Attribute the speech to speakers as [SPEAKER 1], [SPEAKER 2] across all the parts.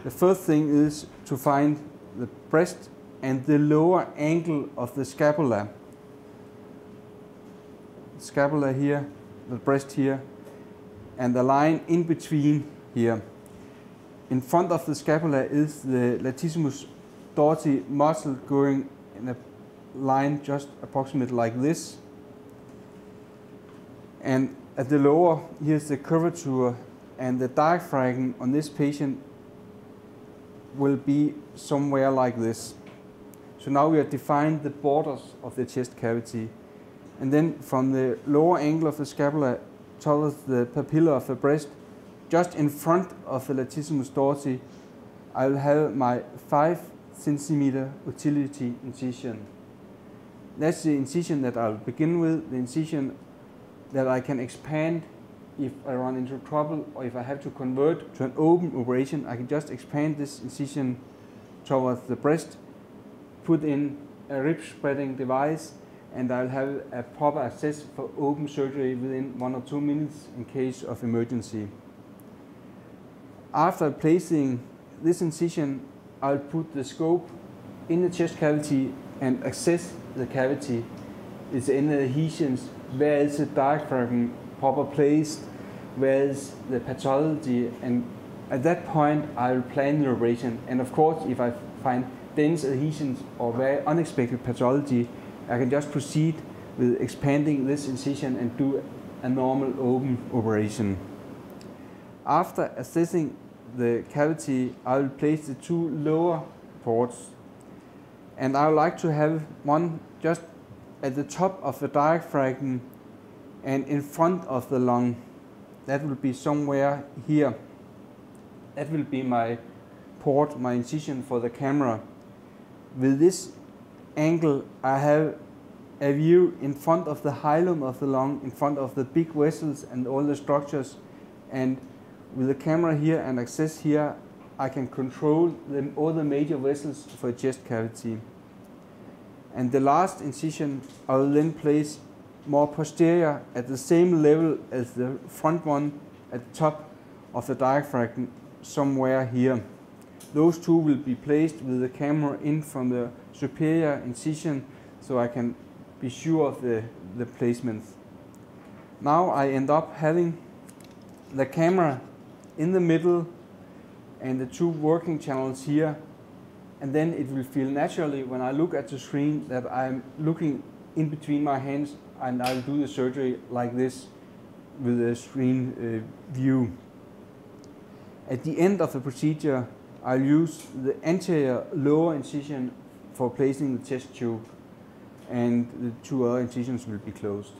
[SPEAKER 1] The first thing is to find the breast and the lower angle of the scapula. Scapula here, the breast here, and the line in between here. In front of the scapula is the latissimus dorsi muscle going in a line just approximately like this. And at the lower, here's the curvature, and the diaphragm on this patient will be somewhere like this. So now we have defined the borders of the chest cavity. And then from the lower angle of the scapula towards the papilla of the breast, just in front of the latissimus dorsi, I will have my 5 centimeter utility incision. That's the incision that I'll begin with, the incision that I can expand if I run into trouble, or if I have to convert to an open operation. I can just expand this incision towards the breast, put in a rib spreading device, and I'll have a proper access for open surgery within 1 or 2 minutes in case of emergency. After placing this incision, I'll put the scope in the chest cavity and access the cavity. Is there any adhesions? Where is the diaphragm proper placed? Where is the pathology? And at that point, I will plan the operation. And of course, if I find dense adhesions or very unexpected pathology, I can just proceed with expanding this incision and do a normal open operation. After assessing the cavity, I will place the 2 lower ports. And I would like to have one just at the top of the diaphragm and in front of the lung. That will be somewhere here. That will be my port, my incision for the camera. With this angle, I have a view in front of the hilum of the lung, in front of the big vessels and all the structures. And with the camera here and access here, I can control all the major vessels for chest cavity. And the last incision, I will then place more posterior at the same level as the front one at the top of the diaphragm, somewhere here. Those 2 will be placed with the camera in from the superior incision, so I can be sure of the placement. Now I end up having the camera in the middle and the 2 working channels here, and then it will feel naturally when I look at the screen that I'm looking in between my hands, and I'll do the surgery like this with the screen view. At the end of the procedure, I'll use the anterior lower incision for placing the chest tube, and the 2 other incisions will be closed.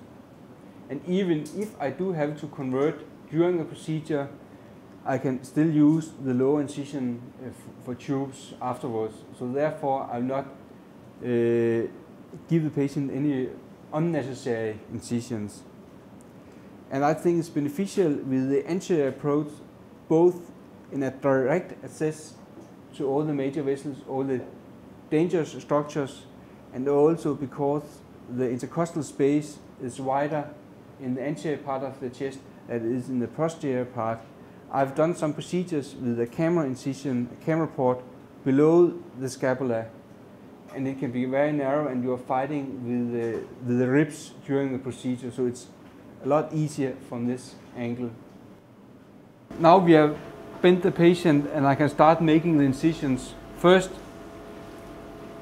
[SPEAKER 1] And even if I do have to convert during the procedure, I can still use the lower incision for tubes afterwards. So therefore, I'll not give the patient any unnecessary incisions. And I think it's beneficial with the anterior approach, both in a direct access to all the major vessels, all the dangerous structures, and also because the intercostal space is wider in the anterior part of the chest than it is in the posterior part. I've done some procedures with a camera incision, a camera port below the scapula, and it can be very narrow, and you are fighting with the ribs during the procedure, so it's a lot easier from this angle. Now we have bent the patient, and I can start making the incisions. First,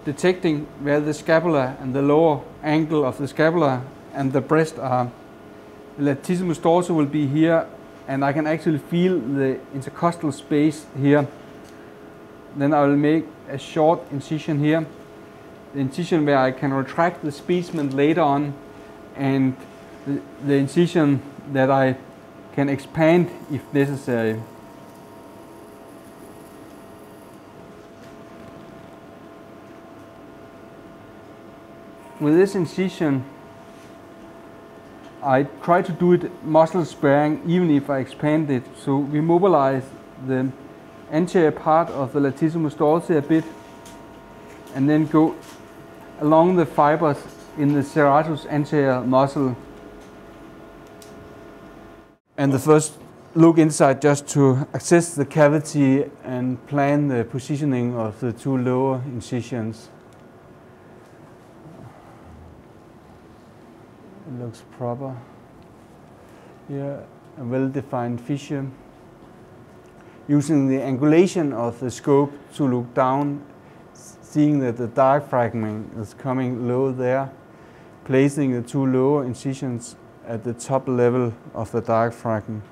[SPEAKER 1] detecting where the scapula and the lower angle of the scapula and the breast are. The latissimus dorsi will be here, and I can actually feel the intercostal space here. Then I will make a short incision here, the incision where I can retract the specimen later on, and the incision that I can expand if necessary. With this incision, I try to do it muscle sparing even if I expand it. So we mobilize the anterior part of the latissimus dorsi a bit, and then go along the fibers in the serratus anterior muscle. And the first look inside just to assess the cavity and plan the positioning of the two lower incisions. It looks proper. Here, a well-defined fissure. Using the angulation of the scope to look down, seeing that the diaphragm is coming low there, placing the two lower incisions at the top level of the diaphragm.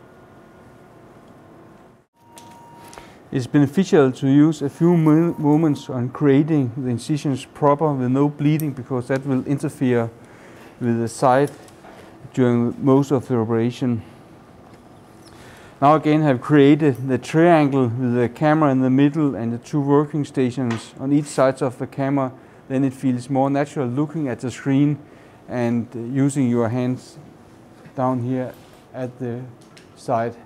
[SPEAKER 1] It's beneficial to use a few moments on creating the incisions proper with no bleeding, because that will interfere with the site during most of the operation. Now again, have created the triangle with the camera in the middle and the two working stations on each side of the camera. Then it feels more natural looking at the screen and using your hands down here at the side.